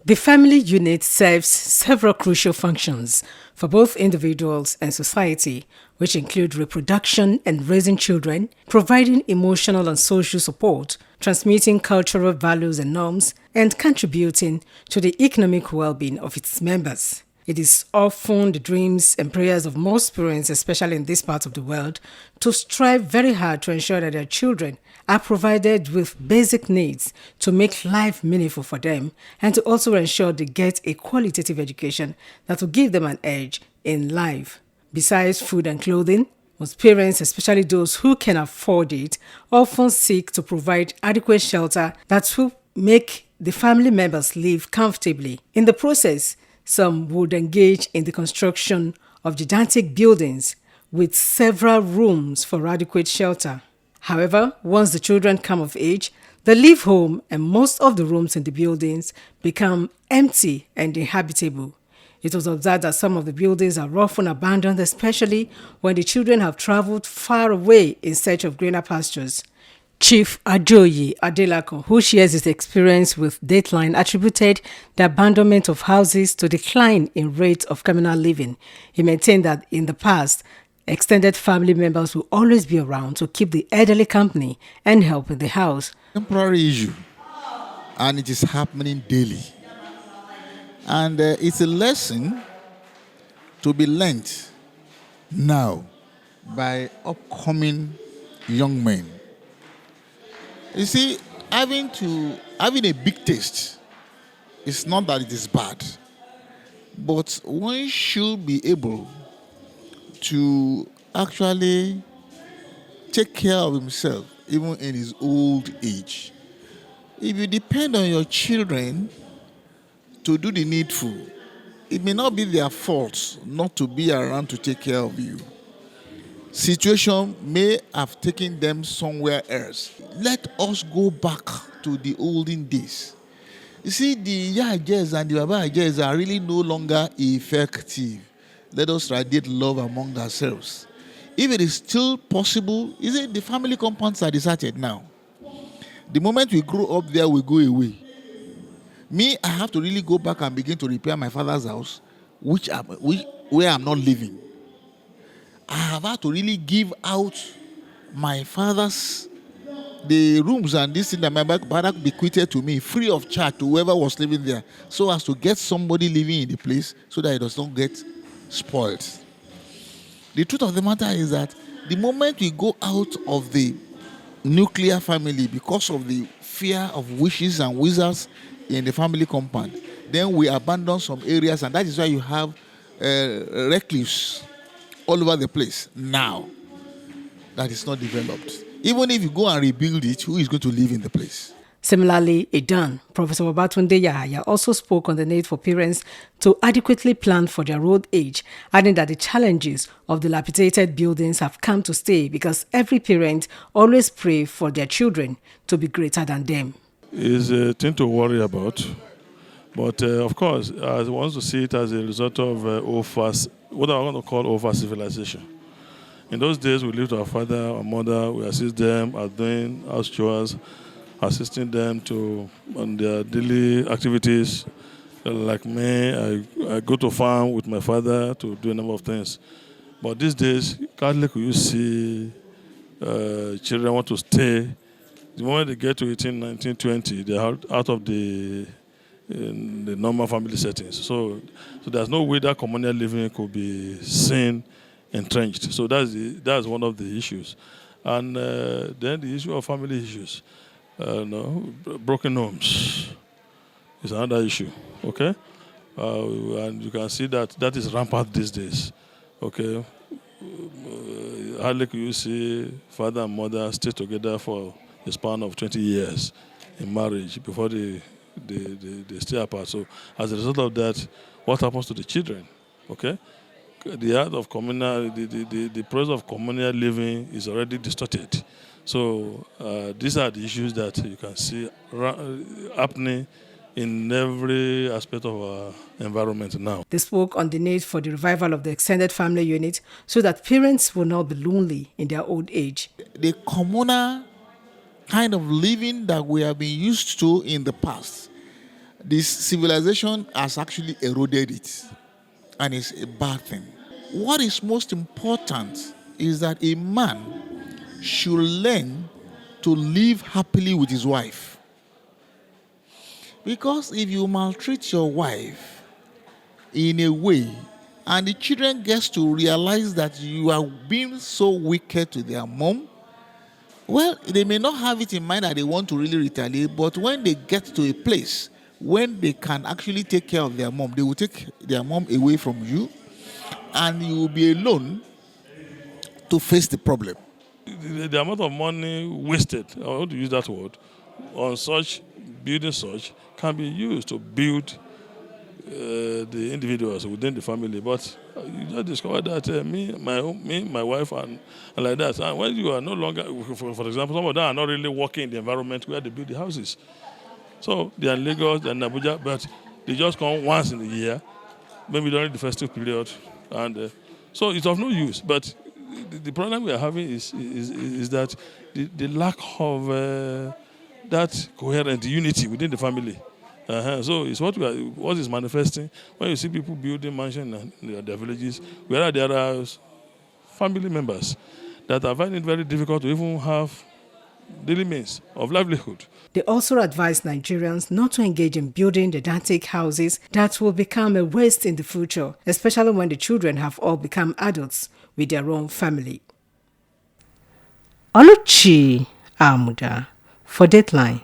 The family unit serves several crucial functions for both individuals and society, which include reproduction and raising children, providing emotional and social support, transmitting cultural values and norms, and contributing to the economic well-being of its members. It is often the dreams and prayers of most parents, especially in this part of the world, to strive very hard to ensure that their children are provided with basic needs to make life meaningful for them and to also ensure they get a qualitative education that will give them an edge in life. Besides food and clothing, most parents, especially those who can afford it, often seek to provide adequate shelter that will make the family members live comfortably. In the process, some would engage in the construction of gigantic buildings with several rooms for adequate shelter. However, once the children come of age, they leave home and most of the rooms in the buildings become empty and inhabitable. It was observed that some of the buildings are often abandoned, especially when the children have traveled far away in search of greener pastures. Chief Ajoyi Adelakun, who shares his experience with Dateline, attributed the abandonment of houses to decline in rate of communal living. He maintained that in the past, extended family members will always be around to keep the elderly company and help in the house. Temporary issue, and it is happening daily. And it's a lesson to be learnt now by upcoming young men. You see, having a big taste, it's not that it is bad, but one should be able to actually take care of himself even in his old age. If you depend on your children to do the needful, it may not be their fault not to be around to take care of you. Situation may have taken them somewhere else. Let us go back to the olden days. You see, the Yajes and the Baba Yajes are really no longer effective. Let us radiate love among ourselves. If it is still possible, is it the family compounds are deserted now? The moment we grow up there, we go away. Me, I have to really go back and begin to repair my father's house, where I'm not living. I have had to really give out my father's the rooms and this thing that my father bequeathed to me free of charge to whoever was living there, so as to get somebody living in the place so that it does not get spoiled. The truth of the matter is that the moment we go out of the nuclear family because of the fear of witches and wizards in the family compound, then we abandon some areas, and that is why you have recluse all over the place now that is not developed. Even if you go and rebuild it, who is going to live in the place? Similarly, Idan, Professor Babatunde Yahaya also spoke on the need for parents to adequately plan for their old age, adding that the challenges of dilapidated buildings have come to stay because every parent always pray for their children to be greater than them. It's a thing to worry about, but of course, I want to see it as a result of what I want to call over-civilization. In those days, we lived with our father, our mother, we assist them at doing house chores, assisting them on their daily activities. Like me, I go to farm with my father to do a number of things. But these days, Catholic, you see children want to stay. The moment they get to 18, 19, 20, they're out of the normal family settings. So there's no way that communal living could be seen entrenched. So that's one of the issues. And then the issue of family issues. Broken homes is another issue, okay? And you can see that is rampant these days, okay? Hardly can you see father and mother stay together for a span of 20 years in marriage before they stay apart. So as a result of that, what happens to the children, okay? The art of communal, the process of communal living is already distorted. So these are the issues that you can see happening in every aspect of our environment now. They spoke on the need for the revival of the extended family unit so that parents will not be lonely in their old age. The communal kind of living that we have been used to in the past This civilization has actually eroded it, and it's a bad thing. What is most important is that a man should learn to live happily with his wife. Because if you maltreat your wife in a way, and the children gets to realize that you are being so wicked to their mom, well, they may not have it in mind that they want to really retaliate, but when they get to a place when they can actually take care of their mom, they will take their mom away from you, and you will be alone to face the problem. The amount of money wasted, I want to use that word, on such building such can be used to build the individuals within the family. But you just discover that my wife, and like that. And when you are no longer, for example, some of them are not really working in the environment where they build the houses. So they are in Lagos, they are in Abuja, but they just come once in a year, maybe during the festive period, and so it's of no use. But the problem we are having is that the lack of that coherent unity within the family. So it's what is manifesting when you see people building mansions in their villages, where there are family members that are finding it very difficult to even have daily means of livelihood. They also advise Nigerians not to engage in building didactic houses that will become a waste in the future, especially when the children have all become adults with their own family. Oluchi Amuda for Deadline.